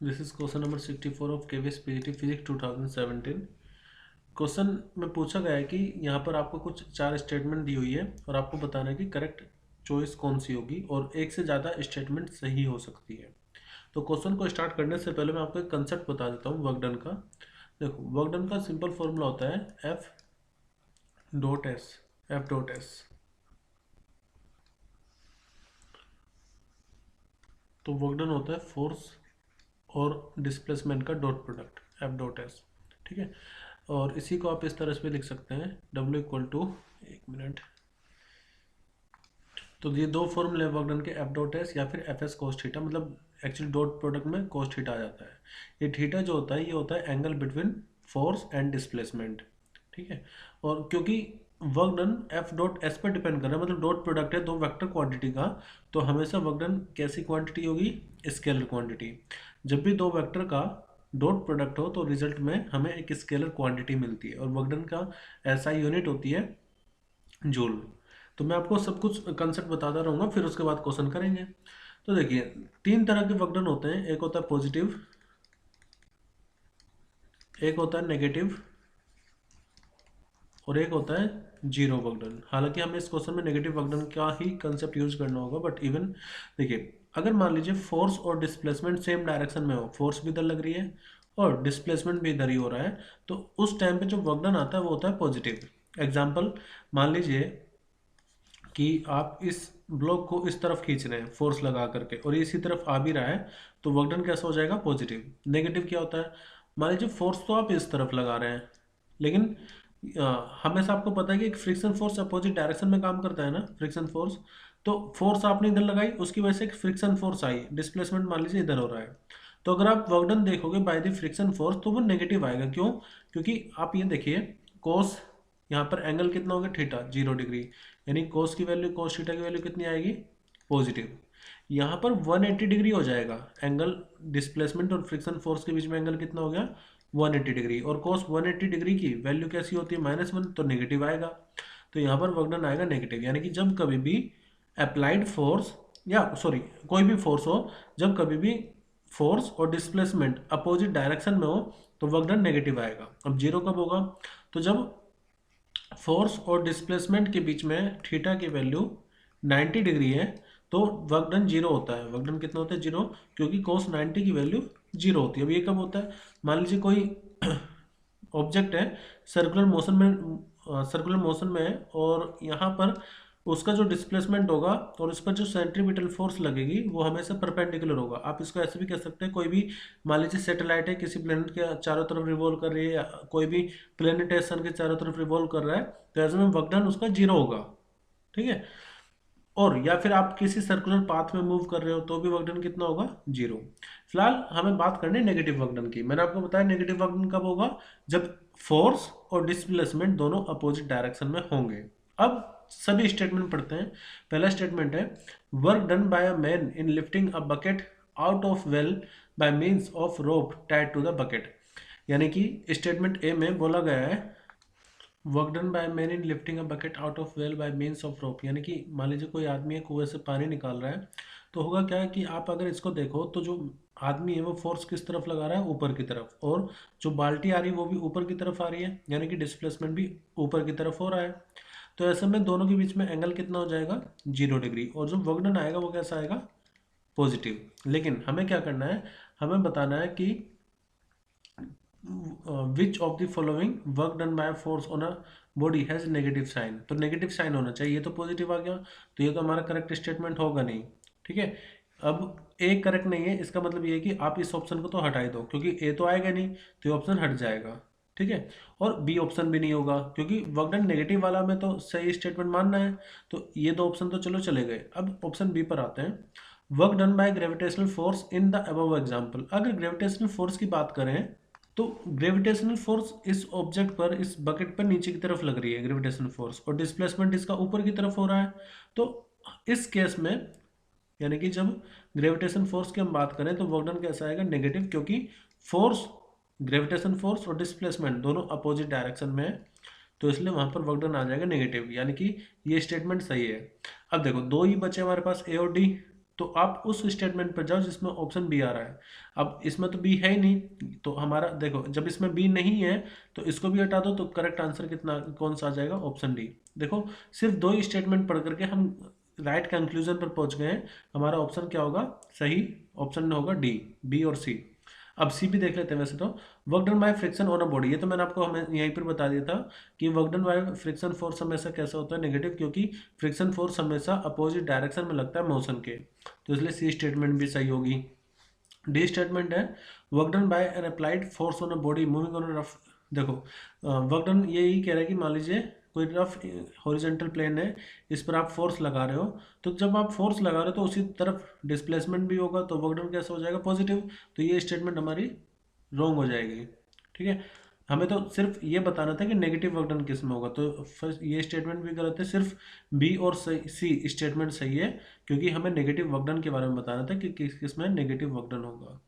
This is question number 64 of KVS PGT physics 2017। Question में पूछा गया है कि यहाँ पर आपको कुछ 4 स्टेटमेंट दी हुई है और आपको बताना है कि करेक्ट चॉइस कौन सी होगी और एक से ज़्यादा स्टेटमेंट सही हो सकती है। तो क्वेश्चन को स्टार्ट करने से पहले मैं आपको एक कंसेप्ट बता देता हूँ वर्क डन का। देखो, वर्क डन का सिंपल फॉर्मूला होता है एफ डॉट एस। तो वर्क डन होता है फोर्स और डिस्प्लेसमेंट का dot product F dot S. ठीक है, और इसी को आप इस तरह से भी लिख सकते हैं W इक्वल टू, एक मिनट, तो ये दो फॉर्मूले वर्क डन के F.S या फिर Fs cos थीटा, मतलब एक्चुअली डॉट प्रोडक्ट में cos थीटा आ जाता है। ये थीटा जो होता है ये होता है angle between force and displacement. ठीक है, और क्योंकि वर्क डन F.S पर डिपेंड कर रहा है, मतलब डॉट प्रोडक्ट है दो वेक्टर क्वांटिटी का, तो हमेशा वर्क डन कैसी क्वांटिटी होगी? Scalar quantity. जब भी दो वेक्टर का डॉट प्रोडक्ट हो तो रिजल्ट में हमें एक स्केलर क्वांटिटी मिलती है, और वर्क डन का SI यूनिट होती है जूल। तो मैं आपको सब कुछ कंसेप्ट बताता रहूँगा, फिर उसके बाद क्वेश्चन करेंगे। तो देखिए, तीन तरह के वर्क डन होते हैं, एक होता है पॉजिटिव, एक होता है नेगेटिव, और एक होता है जीरो वर्क डन। हालांकि हमें इस क्वेश्चन में नेगेटिव वर्क डन का ही कंसेप्ट यूज करना होगा, बट इवन देखिए, अगर मान लीजिए फोर्स और डिस्प्लेसमेंट सेम डायरेक्शन में हो, फोर्स भी इधर लग रही है और डिस्प्लेसमेंट भी इधर ही हो रहा है, तो उस टाइम पे जो वर्क डन आता है वो होता है पॉजिटिव। एग्जाम्पल, मान लीजिए कि आप इस ब्लॉक को इस तरफ खींच रहे हैं फोर्स लगा करके, और इसी तरफ आ भी रहा है, तो वर्क डन कैसा हो जाएगा? पॉजिटिव। नेगेटिव क्या होता है? मान लीजिए फोर्स तो आप इस तरफ लगा रहे हैं, लेकिन हमेशा आपको पता है कि एक फ्रिक्शन फोर्स अपोजिट डायरेक्शन में काम करता है ना, फ्रिक्शन फोर्स। तो फोर्स आपने इधर लगाई, उसकी वजह से एक फ्रिक्शन फोर्स आई, डिस्प्लेसमेंट मान लीजिए इधर हो रहा है, तो अगर आप वर्क डन देखोगे बाय द फ्रिक्शन फोर्स तो वो नेगेटिव आएगा। क्यों? क्योंकि आप ये देखिए, कोस, यहाँ पर एंगल कितना हो गया? थीटा, 0 डिग्री, यानी कोस की वैल्यू, कोस थीटा की वैल्यू कितनी आएगी? पॉजिटिव। यहाँ पर 180 डिग्री हो जाएगा एंगल, डिस्प्लेसमेंट और फ्रिक्शन फोर्स के बीच में एंगल कितना हो गया? 180 डिग्री। और कोस 180 डिग्री की वैल्यू कैसी होती है? -1, तो नेगेटिव आएगा। तो यहाँ पर वर्क डन आएगा नेगेटिव, यानी कि जब कभी भी अप्लाइड फोर्स, या सॉरी, कोई भी फोर्स हो, जब कभी भी फोर्स और डिस्प्लेसमेंट अपोजिट डायरेक्शन में हो तो वर्क डन नेगेटिव आएगा। अब जीरो कब होगा? तो जब फोर्स और डिस्प्लेसमेंट के बीच में थीटा की वैल्यू 90 डिग्री है तो वर्क डन जीरो होता है। वर्क डन कितना होता है? जीरो, क्योंकि कोस 90 की वैल्यू जीरो होती है। अब ये कब होता है? मान लीजिए कोई ऑब्जेक्ट है, सर्कुलर मोशन में, है, और यहाँ पर उसका जो डिस्प्लेसमेंट होगा और उस पर जो सेंट्रीपिटल फोर्स लगेगी वो हमेशा परपेंडिकुलर होगा। आप इसको ऐसे भी कह सकते हैं, कोई भी मान लीजिए सैटेलाइट है, किसी प्लेनेट के चारों तरफ रिवॉल्व कर रही है, या कोई भी प्लेनेट है सन के चारों तरफ रिवॉल्व कर रहा है, तो ऐसे में वर्क डन उसका जीरो होगा। ठीक है, और या फिर आप किसी सर्कुलर पाथ में मूव कर रहे हो तो भी वर्क डन कितना होगा? जीरो। फिलहाल हमें बात करनी है नेगेटिव वर्क डन की। मैंने आपको बताया नेगेटिव वर्क डन कब होगा? जब फोर्स और डिस्प्लेसमेंट दोनों अपोजिट डायरेक्शन में होंगे। अब सभी स्टेटमेंट पढ़ते हैं। पहला स्टेटमेंट है, work done by a man in lifting a bucket out of well by means of rope tied to the bucket. यानी कि स्टेटमेंट ए में बोला गया है, work done by man in lifting a bucket out of well by means of rope. यानी कि मान लीजिए कोई आदमी है कुएं से पानी निकाल रहा है, तो होगा क्या है कि आप अगर इसको देखो तो जो आदमी है वो फोर्स किस तरफ लगा रहा है? ऊपर की तरफ, और जो बाल्टी आ रही है वो भी ऊपर की तरफ आ रही है, यानी कि डिस्प्लेसमेंट भी ऊपर की तरफ हो रहा है। तो ऐसे में दोनों के बीच में एंगल कितना हो जाएगा? 0 डिग्री। और जो वर्क डन आएगा वो कैसा आएगा? पॉजिटिव। लेकिन हमें क्या करना है? हमें बताना है कि which of the following work done by force on a body has negative sign. तो नेगेटिव साइन होना चाहिए, ये तो पॉजिटिव आ गया, तो ये तो हमारा करेक्ट स्टेटमेंट होगा नहीं। ठीक है, अब ए करेक्ट नहीं है, इसका मतलब ये है कि आप इस ऑप्शन को तो हटा ही दो, क्योंकि ए तो आएगा नहीं तो ये ऑप्शन हट जाएगा। ठीक है, और बी ऑप्शन भी नहीं होगा, क्योंकि वर्क डन नेगेटिव वाला में तो सही स्टेटमेंट मानना है, तो ये दो ऑप्शन तो चलो चले गए। अब ऑप्शन बी पर आते हैं, work done by gravitational force in the above example. अगर ग्रेविटेशनल फोर्स की बात करें तो ग्रेविटेशनल फोर्स इस ऑब्जेक्ट पर, इस बकेट पर नीचे की तरफ लग रही है ग्रेविटेशनल फोर्स, और डिस्प्लेसमेंट इसका ऊपर की तरफ हो रहा है। तो इस केस में, यानी कि जब ग्रेविटेशन फोर्स की हम बात करें तो वर्क डन कैसा आएगा? नेगेटिव, क्योंकि फोर्स, ग्रेविटेशन फोर्स और डिस्प्लेसमेंट दोनों अपोजिट डायरेक्शन में है, तो इसलिए वहां पर वर्क डन आ जाएगा नेगेटिव, यानी कि ये स्टेटमेंट सही है। अब देखो, दो ही बचे हमारे पास, ए और डी। तो आप उस स्टेटमेंट पर जाओ जिसमें ऑप्शन बी आ रहा है। अब इसमें तो बी है ही नहीं, तो हमारा देखो जब इसमें बी नहीं है तो इसको भी हटा दो, तो करेक्ट आंसर कितना कौन सा आ जाएगा, ऑप्शन डी। देखो सिर्फ दो ही स्टेटमेंट पढ़ करके हम राइट कंक्लूजन पर पहुंच गए हैं। हमारा ऑप्शन क्या होगा, सही ऑप्शन होगा डी, बी और सी। अब सी भी देख लेते हैं। वैसे तो work done by friction on a body, ये तो मैंने आपको हमें यहीं पर बता दिया था कि work done by friction force हमेशा कैसा होता है, नेगेटिव, क्योंकि फ्रिक्शन फोर्स हमेशा अपोजिट डायरेक्शन में लगता है मोशन के, तो इसलिए सी स्टेटमेंट भी सही होगी। डी स्टेटमेंट है work done bye N applied force on a body moving on a rough. देखो वर्क डन यही कह रहा है कि मान लीजिए कोई रफ हॉरिजॉन्टल प्लेन है, इस पर आप फोर्स लगा रहे हो, तो जब आप फोर्स लगा रहे हो तो उसी तरफ डिस्प्लेसमेंट भी होगा, तो वर्क डन कैसा हो जाएगा, पॉजिटिव। तो ये स्टेटमेंट हमारी रॉन्ग हो जाएगी। ठीक है, हमें तो सिर्फ ये बताना था कि नेगेटिव वर्क डन किस में होगा, तो फर्स्ट ये स्टेटमेंट भी गलत है, सिर्फ बी और सी स्टेटमेंट सही है, क्योंकि हमें नेगेटिव वर्क डन के बारे में बताना था कि किस किस में नेगेटिव वर्क डन होगा।